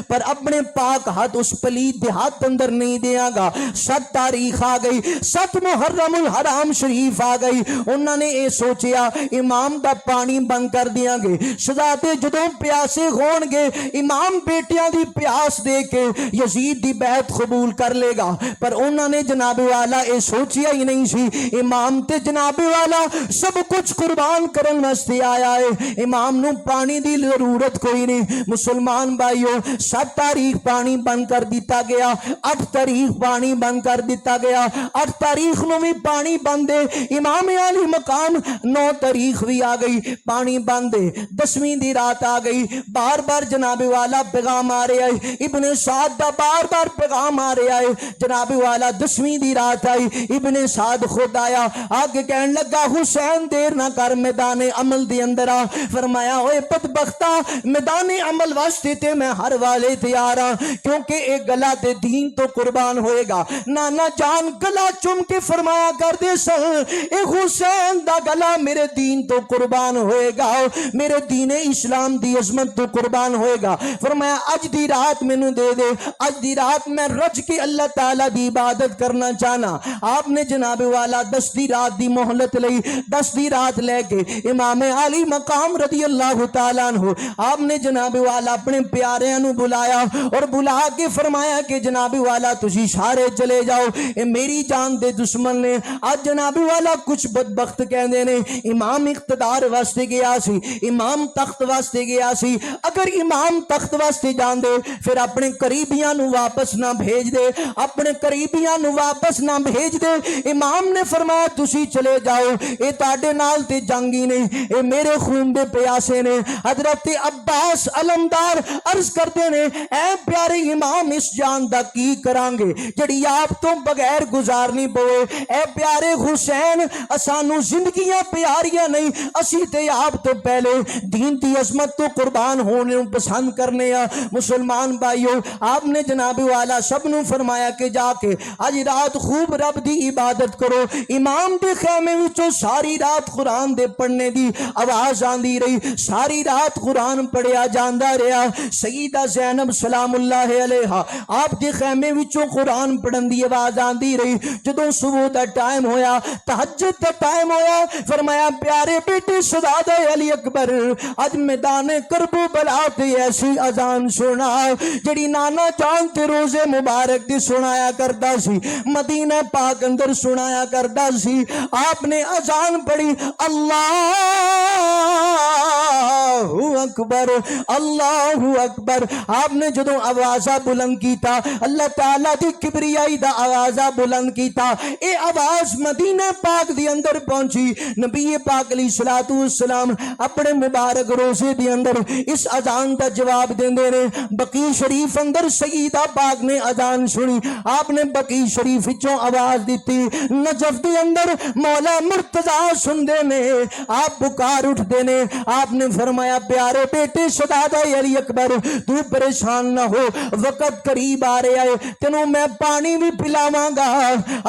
پر اپنے پاک ہاتھ اس پلید دے ہاتھ اندر نہیں دیاں گا۔ 7 تاریخ آ گئی، 7 محرم الحرام شریف آ گئی، انہوں نے اے سوچیا امام دا پانی بند کر دیاں گے، شہزادے جدوں پیاسے ہون گے امام بیٹیاں دی پیاس دے کے یزید دی بیعت قبول کر لے گا، پر انہوں نے جناب والا اے سوچیا ہی نہیں سی امام تے جناب والا سب کچھ قربان کرن واسطے آیا ہے، امام نو پانی دی ضرورت کوئی نہیں۔ مسلمان بھائیو 7 تاریخ پانی بند کر دیتا گیا، 8 تاریخ پانی بند کر دیتا گیا، 8 تاریخ نو بھی پانی بند ہے، امام علی مقام 9 تاریخ بھی آ گئی پانی بند ہے، 10ویں دی رات آ گئی، بار بار جناب والا پیغام آ رہا ہے، ابن سعد دا بار بار پیغام آ رہا ہے، جناب والا 10ویں دی رات آئی، ابن سعد خود آیا، آگے کہنے لگا حسین دیر نہ کر میدان عمل دی اندر آ۔ فرمایا اوے بدبختہ میدان عمل واسطے تے میں ہر والے تے تیار ہاں کیونکہ اے گلا تے دین تو قربان ہوئے گا. نانا جان گلا چوم کے فرمایا کر دے سن اے حسین دا گلا میرے دین تو قربان ہوئے گا, میرے دین اسلام دی عظمت تو قربان ہوئے گا. فرمایا اج دی رات مینوں دے دے, اج دی رات میں رج کے اللہ تعالی دی عبادت کرنا چاہنا. آپ نے جناب والا 10 دی رات دی مہلت لئی, 10 دی رات لے کے امام علی مقام رضی اللہ تعالیٰ عنہ آپ نے جناب والا اپنے پیاریاں نو بلایا اور بلا کے فرمایا کہ جناب والا تسی سارے چلے جاؤ, اے میری جان دے دشمن نے. آج جناب والا کچھ بدبخت کہندے نے امام اقتدار واسطے گیا سی, امام تخت واسطے گیا سی. اگر امام تخت واسطے جان دے پھر اپنے قریبیاں نو واپس نہ بھیج دے, اپنے قریبیاں نو واپس نہ بھیج دے. امام نے فرمایا تسی چلے جاؤ, اے تاڑے نال تے جنگی نے, اے میرے خون دے پیاسے نے. حضرت عباس علمدار عرض کرتے نے اے پیارے امام اس جان دا کی کرانگے جڑی آپ تو بغیر گزارنی پوے. اے پیارے حسین اسانو زندگیاں پیاریاں نہیں, اسی تے آپ تو پہلے دین دی عظمت تو قربان ہونے پسند کرنے ہیں. مسلمان بھائیو آپ نے جناب والا سب نو فرمایا کہ جا کے آج رات خوب رب دی عبادت کرو. امام دے خیمے وچوں ساری رات قرآن دے پڑھنے دی آواز آندی رہی, ساری رات قرآن پڑھیا جاندا رہا. سیدہ زینب سلام اللہ علیہا آپ دے خیمے وچوں قرآن پڑھن دی آواز آندی رہی. جدوں صبح دا ٹائم ہویا, تہجد دا ٹائم ہویا, فرمایا پیارے بیٹے سداد علی اکبر اج میدان کربلا تے ایسی اذان سنا جڑی نانا جان تے روزے مبارک دی سنایا کردا سی, مدینہ پاک اندر سنایا کردا سی. آپ نے اذان پڑھی اللہ اکبر اللہ اکبر. آپ نے جدوں آوازہ بلند کیتا اللہ تعالیٰ دی کبریائی دا آوازہ بلند کیتا, اے آواز مدینہ پاک دی اندر پہنچی. نبی پاک علیہ السلام اپنے مبارک روزے دی اندر اس اذان دا جواب دیندے نے. بقی شریف اندر سیدہ پاک نے اذان سنی, آپ نے بقی شریف وچوں آواز دیتی. نجف دے اندر مولا مرتضی سندے نے, آپ پکار اٹھتے نے. آپ نے فرمایا پیارے بیٹے سداد علی اکبر تو پریشان نہ ہو, وقت قریب آ رہا ہے, تینوں میں پانی بھی پلاواں گا,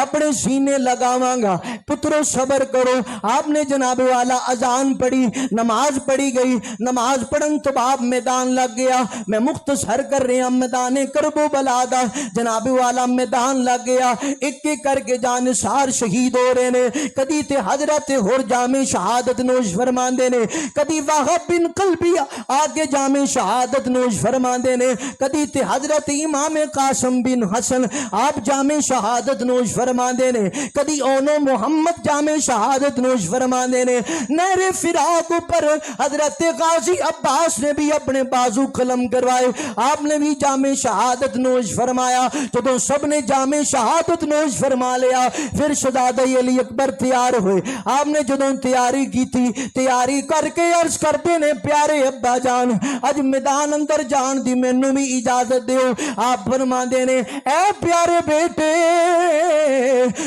اپنے سینے لگاواں گا, پترو صبر کرو. آپ نے جناب والا اذان پڑھی, نماز پڑھی گئی. نماز پڑھن تو آپ میدان لگ گیا. میں مختصر کر رہا میدان کربلا دا, جناب والا میدان لگ گیا. ایک ایک کر کے جانسار شہید ہو رہے نے. کدی تے حضرت ہور جامع شہادت نوش فرماندے نے, کدی واہب بن قلبی آگے جامع شہادت نوش فرماندے نے, کدی تے حضرت امام قاسم بن حسن آپ جامع شہادت نوش فرماندے نے, کدی اونو محمد جامع شہادت نوش فرماندے نے. نہر فراق پر حضرت غازی عباس نے بھی اپنے بازو قلم کروائے, آپ نے بھی جامع شہادت نوش فرمایا. جدوں سب نے جامع شہادت نوش فرما لیا پھر شہزادہ علی اکبر تیار ہوئے. آپ نے جدوں تیاری کی تھی, تیاری کر کے عرض کرتے نے پیارے ابا جان اج میدان اندر جان دی مینوں بھی اجازت دیو. آپ فرماندے نے اے پیارے بیٹے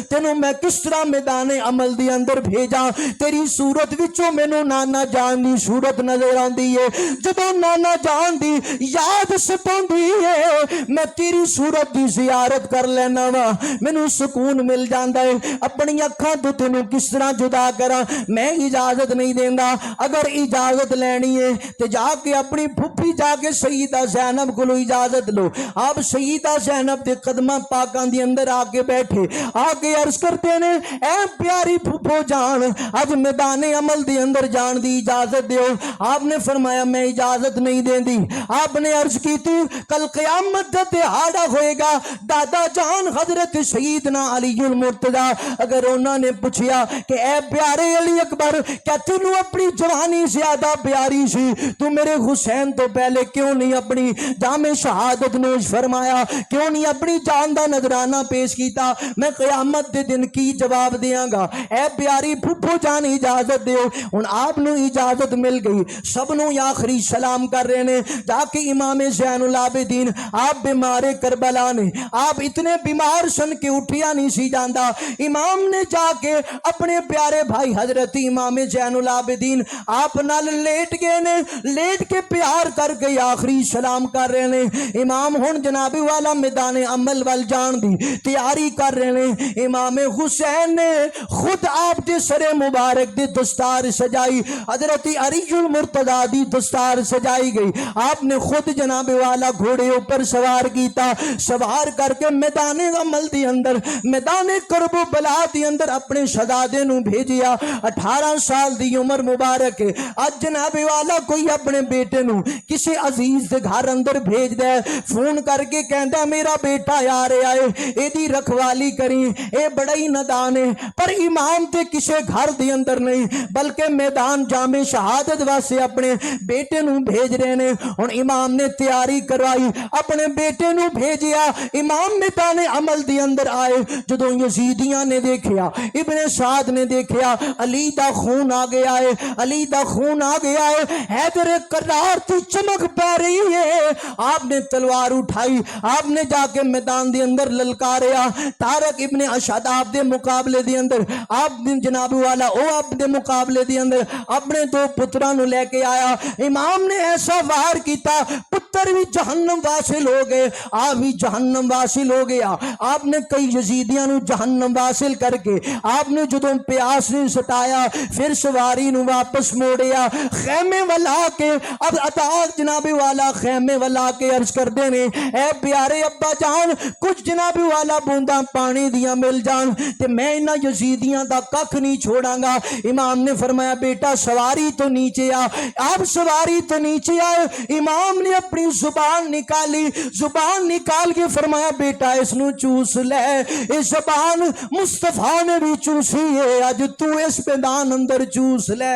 تینوں میں کس طرح میدان عمل دی اندر بھیجا, تیری صورت وچوں مینوں نانا جان دی صورت نظر آندی ہے. جدوں نانا جان دی یاد ستوندی ہے میں تیری صورت دی زیارت کر لینا وا, مینوں سکون مل جاندا ہے. اپنی اکھاں تو تینوں کس طرح جدا کراں, میں اجازت نہیں دیندا. اگر اجازت لینی ہے تے جا کے اپنی پھپھی جا کے سیدہ زینب کو اجازت لو. آپ سیدہ زینب دے قدماں پاکاں دی اندر آ کے بیٹھے, آ کے عرض کرتے نے اے پیاری پھپھو جان اج میدان عمل دی اندر جان دی اجازت دیو. آپ نے فرمایا میں اجازت نہیں دیندی. آپ نے عرض کی تھی کل قیامت دا دہاڑا ہوئے گا, دادا جان حضرت سیدنا علی المرتضی اگر انہوں نے پوچھیا کہ اے پیارے علی اکبر کیا تینوں اپنی جوانی زیادہ پیاری سی, تو میرے حسین تو پہلے کیوں نہیں اپنی جامع شہادت نوش فرمایا, کیوں نہیں اپنی جان دا نذرانہ پیش کیتا, میں قیامت دے دن کی جواب دیاں گا. اے پیاری پھپھو جان اجازت دیو. ہن آپ نو اجازت مل گئی, سب نو آخری سلام کر رہے نے. جا کے امام زین العابدین آپ بیمار کربلا نے, آپ اتنے بیمار سن کے اٹھیا نہیں سی جاندا. امام نے جا کے اپنے پیارے بھائی حضرت امام زین العابدین آپ نال لیٹ گئے نے لیٹ کے پیار کر کے آخری سلام کر رہے نے امام ہن جناب والا میدان عمل وال جان دی تیاری کر رہے نے امام حسین نے خود آپ دے سر مبارک دی دستار سجائی حضرت علی المرتضیٰ دی دستار سجائی گئی آپ نے خود جناب والا گھوڑے اوپر سوار کیتا سوار کر کے میدان عمل دی اندر میدان کرب و بلا دی اندر اپنے شہزادے نو بھیجیا 18 سال دی عمر مبارک ہے اج جناب والا کوئی اپنے بیٹے نو کسی عزیز دے گھر اندر بھیج دے فون کر کے کہندا میرا بیٹا آ رہا ہے اے دی رکھوالی کریں اے بڑا ہی نادان ہے پر امام تے کسی گھر دے اندر نہیں بلکہ میدان جامع شہادت واسطے اپنے بیٹے نو بھیج رہے نے ہن امام نے تیاری کروائی اپنے بیٹے نو بھیجیا امام میدان عمل دے اندر آئے جدوں یزیدیاں نے دیکھیا ابن سعد نے دیکھیا علی دا خون آ گیا ہے علی دا خون آ گیا ہے حیدر کرار تی چمک پہ رہی ہے آپ نے تلوار اٹھائی آپ نے جا کے میدان دے اندر للکاریا طارق ابن اشعث دے مقابلے دے اندر آپ نے جناب والا او آپ دے مقابلے دے اندر اپنے دو پتراں نو لے کے آیا امام نے ایسا وار کیتا پتر بھی جہنم واصل ہو گئے آپ بھی جہنم واصل ہو گیا آپ نے کئی یزیدیاں نو جہنم واصل کر کے آپ نے جدوں پیاس نے ستایا پھر سواری نو واپس موڑیا خیمے والا کے اب عطا جناب والا خیمے والا کے عرض کر دینے اے پیارے ابا جان کچھ جناب والا بونداں پانی دیاں مل جان تے میں انہاں یزیدیاں دا ککھ نہیں چھوڑاں گا امام نے فرمایا بیٹا سواری تو نیچے آ آپ سواری تو نیچے آئے امام نے اپنی زبان نکالی زبان نکال کے فرمایا بیٹا اس نو چوس لے اس زبان مصطفیٰ نے بھی چوسی ہے اج تو اس میدان اندر چوس لے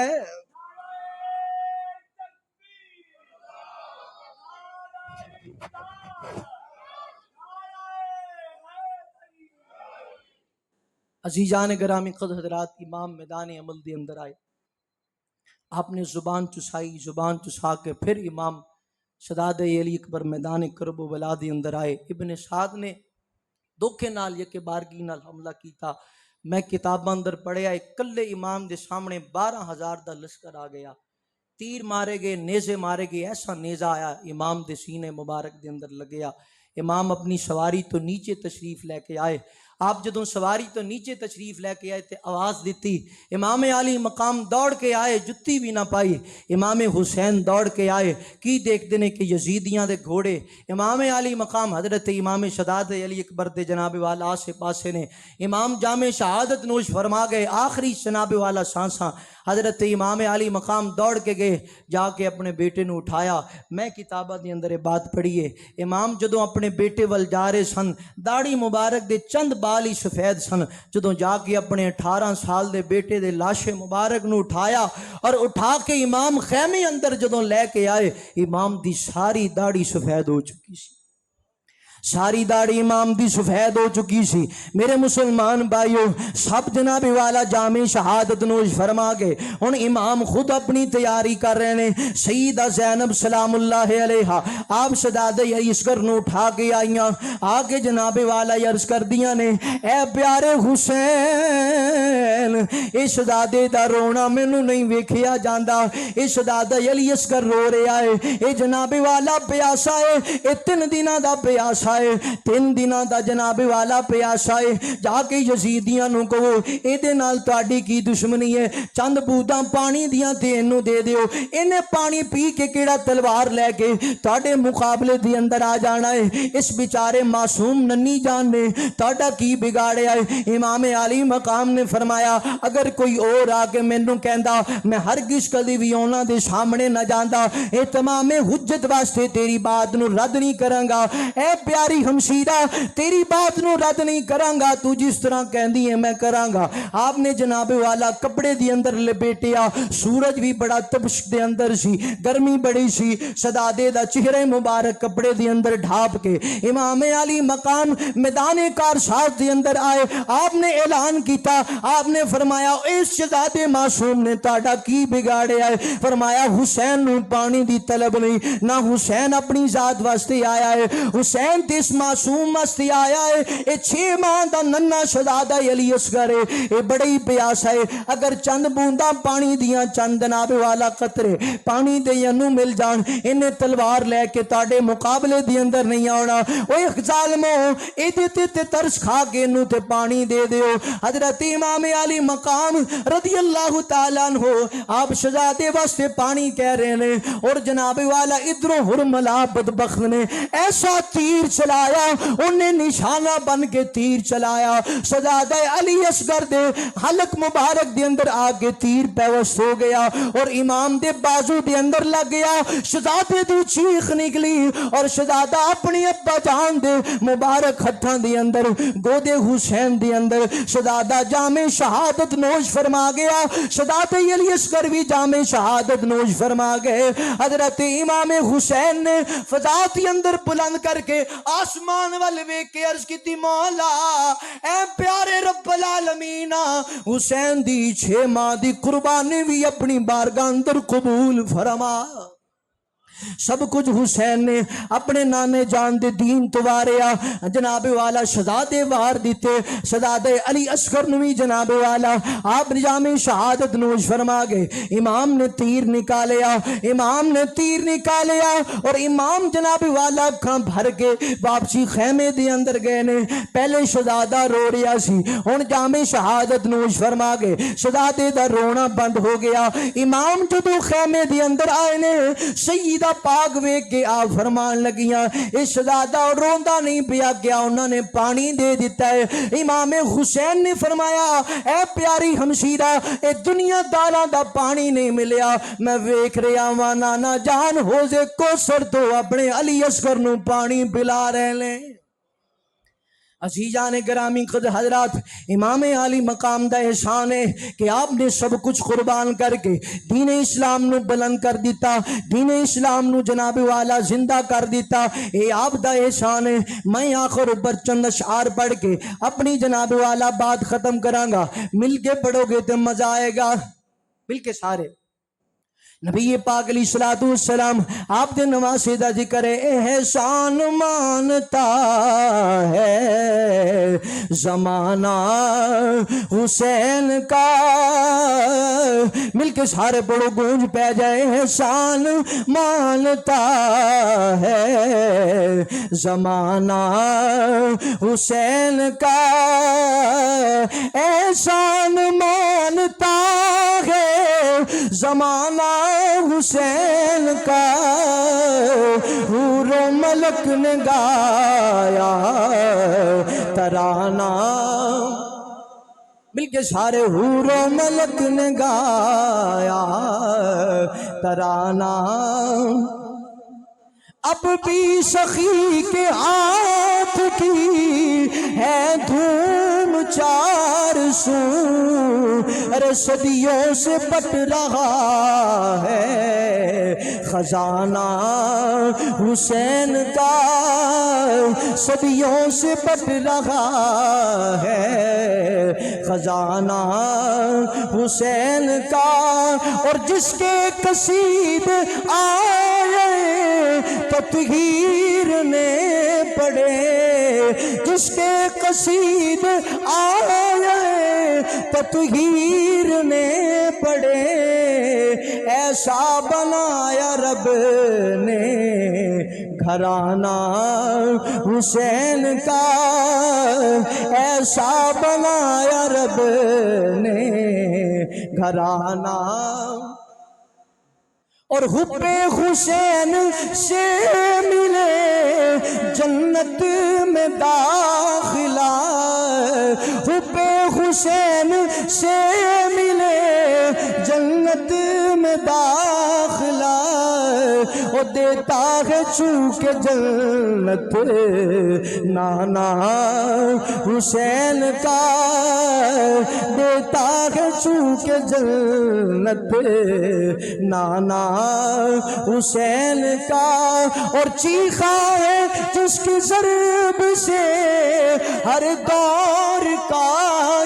عزیزان گرامی قدر حضرات امام میدان عمل دے اندر آئے آپ نے زبان چسائی زبان چسا کے پھر امام شہزادہ علی اکبر میدان کرب و بلا دے اندر آئے ابن سعد نے دھوکے نال یہ کہ بارگی نال حملہ کیتا میں کتاباں اندر پڑھیا کلے امام دے سامنے 12,000 دا لشکر آ گیا تیر مارے گئے نیزے مارے گئے ایسا نیزہ آیا امام دے سینے مبارک دے اندر لگیا امام اپنی سواری تو نیچے تشریف لے کے آئے آپ جدوں سواری تو نیچے تشریف لے کے آئے تے آواز دیتی امام علی مقام دوڑ کے آئے جتی بھی نہ پائی امام حسین دوڑ کے آئے کی دیکھتے ہیں کہ یزیدیاں دے گھوڑے امام علی مقام حضرت امام شہزادہ علی اکبر دے جناب والا آسے پاسے نے امام جامع شہادت نوش فرما گئے آخری جناب والا سانساں حضرت امام علی مقام دوڑ کے گئے جا کے اپنے بیٹے نو اٹھایا میں کتابہ دے اندر بات پڑھیے امام جدوں اپنے بیٹے ول جا رہے سن داڑھی مبارک دے چند بال ہی سفید سن جدوں جا کے اپنے 18 سال دے بیٹے دے لاش مبارک نو اٹھایا اور اٹھا کے امام خیمے اندر جدوں لے کے آئے امام دی ساری داڑھی سفید ہو چکی سی ساری داڑھی امام دی سفید ہو چکی سی میرے مسلمان بھائیو سب جناب والا جامع شہادت نوش فرما گئے ہن امام خود اپنی تیاری کر رہے ہیں سیدہ زینب سلام اللہ علیہا آپ شہزادہ عسکر نو اٹھا کے آئیاں آگے جناب والا عرض کر دیاں نے اے پیارے حسین اے شہزادے دا رونا مینوں نہیں ویکھیا جاندا اے شہزادہ علی عسکر رو رہا ہے اے جناب والا پیاسا ہے اے 3 دناں دا پیاسا 3 دنوں دا جناب والا پیاسا ہے جا کے یزیدیاں نو کہو اے دے نال تہاڈی کی دشمنی ہے چند بوتاں پانی دیاں تے اینو دے دیو اینے پانی پی کے کیڑا تلوار لے کے تہاڈے مقابلے دے اندر آ جانا ہے اس بیچارے معصوم ننی جان نے تہاڈا کی بگاڑیا ہے امام علی مقام نے فرمایا اگر کوئی اور آ کے مینوں کہندا میں ہرگز کدی بھی انہاں دے سامنے نہ جاندا اے تمام حجت واسطے تیری بات نو رد نہیں کراں گا اے پیاری ہمشیرہ تیری بات نو رد نہیں کراں گا تو جس طرح کہندی ہے میں کراں گا آپ نے جناب والا کپڑے دی اندر لپیٹیا سورج بھی بڑا تپش دے اندر سی گرمی بڑی سی شہزادے دا چہرے مبارک کپڑے دی اندر ڈھاپ کے امام علی مقام میدان کارساز دے اندر آئے آپ نے اعلان کیتا آپ نے فرمایا اس شہزادے معصوم نے تہاڈا کی بگاڑیا ہے فرمایا حسین نو پانی دی طلب نہیں نہ حسین اپنی ذات واسطے آیا ہے حسین تے اس معصوم مستی آیا ہے اے 6 ماہ دا ننھا شہزادہ علی اصغر ہے اے بڑا ہی پیاسا ہے اگر چند بوندا پانی دیاں چند جناب والا قطرے پانی دے ینو مل جان انہیں تلوار لے کے تاڑے مقابلے دی اندر نہیں آونا اوے ظالمو اے دیتے تے ترس کھا کے انہوں تے پانی دے دیو حضرت امام علی مقام رضی اللہ تعالیٰ عنہ آپ شہزادے واسطے پانی کہہ رہے ہیں اور جناب والا ادھروں حرملا بدبخت نے ایسا تیر چلایا انہیں نشانہ بن کے تیر چلایا شہزادہ علی اصغر دے حلق مبارک دے اندر آگے تیر پیوست ہو گیا اور امام دے بازو دے اندر لگ گیا شہزادے دی چیخ نکلی اور شہزادہ اپنی ابا جان دے مبارک ہتھاں دے اندر گودے حسین دے اندر شہزادہ جامع شہادت نوش فرما گیا شہزادہ علی اصغر بھی جامع شہادت نوش فرما گئے حضرت امام حسین نے فضا کے اندر بلند کر کے آسمان والے ویکھ کے عرض کی مولا اے پیارے رب العالمین حسین دی 6 ماہ دی قربانی بھی اپنی بارگاہ اندر قبول فرما سب کچھ حسین نے اپنے نانے جان دے دین تواریا جناب والا شہزادے وار دیتے شہزادے علی اصغر نوی جناب والا آپ نظام شہادت نوش فرما گئے امام نے تیر نکالیا اور امام جناب والا کھان بھر کے واپسی خیمے دے اندر گئے نے پہلے شہزادہ رو رہا سی ہن جامع شہادت نوش فرما گئے شہزادے دا رونا بند ہو گیا امام جدو خیمے دے اندر آئے نے سیدہ پاک ویکھ کے آپ فرمان لگیاں اس شہزادہ روندا نہیں پیا گیا انہوں نے پانی دے دیتا ہے امام حسین نے فرمایا اے پیاری ہمشیرہ اے دنیا داراں دا پانی نہیں ملیا میں ویکھ رہا ہاں نانا جان حوض کوثر تو اپنے علی اصغر نو پانی پلا رہے لیں عزیزان گرامی خود حضرات امام علی مقام دا احسان ہے کہ آپ نے سب کچھ قربان کر کے دین اسلام نو بلند کر دیتا دین اسلام نو جناب والا زندہ کر دیتا اے آپ دا احسان ہے میں آخر اوپر چند اشعار پڑھ کے اپنی جناب والا بات ختم کرانگا مل کے پڑھو گے تو مزہ آئے گا مل کے سارے نبی پاک علیہ الصلوۃ والسلام آپ دے نواسے دا ذکر ہے احسان مانتا ہے زمانہ حسین کا مل کے سارے پڑھو گونج پہ جائے احسان مانتا ہے زمانہ حسین کا احسان مانتا ہے زمانہ حسین کا حور و ملک نے گایا ترانہ مل کے سارے حور و ملک نے گایا ترانہ اب بھی سخی کے ہاتھ کی ہے دھوم 400 ارے صدیوں سے بٹ رہا ہے خزانہ حسین کا صدیوں سے بٹ رہا ہے خزانہ حسین کا اور جس کے قصید آئے تطہیر نے پڑھے جس کے قصید آئے تطہیر نے پڑھے ایسا بنایا رب نے گھرانہ حسین کا ایسا بنایا رب نے گھرانہ اور حب حسین سے ملے جنت میں داخلہ حب حسین سے ملے جنت میں داخلہ وہ دیتا ہے چونکہ جنت نانا حسین کا دیتا ہے چونکہ جنت نانا حسین کا، اور چیخا ہے جس کی ضرب سے ہر دور کا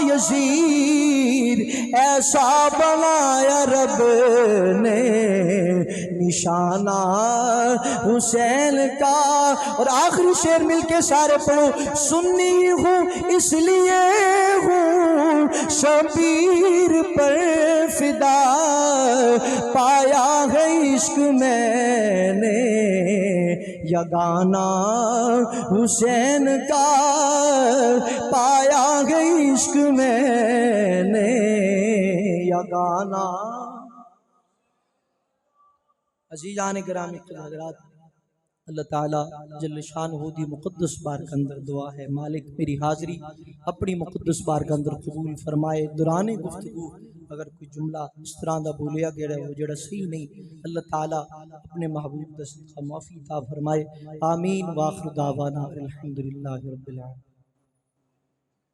یزید، ایسا بنایا رب نے نشانہ حسین کا۔ اور آخری شعر مل کے سارے پڑھو، سنی ہوں اس لیے ہوں شبیر پر فدا، پایا ہے عشق میں نے یگانہ حسین کا، پایا ہے عشق میں نے یگانہ۔ عزیزان گرامی حضرات، اللہ تعالیٰ جل شانہ دی مقدس بار کے اندر دعا ہے، مالک میری حاضری اپنی مقدس بار کے اندر قبول فرمائے۔ دوران گفتگو اگر کوئی جملہ اس طرح دا بولیا گیا ہے وہ جڑا صحیح نہیں، اللہ تعالیٰ اپنے محبوب کا صدقہ معافی عطا فرمائے۔ آمین۔ وآخر دعوانا الحمدللہ رب العالمین۔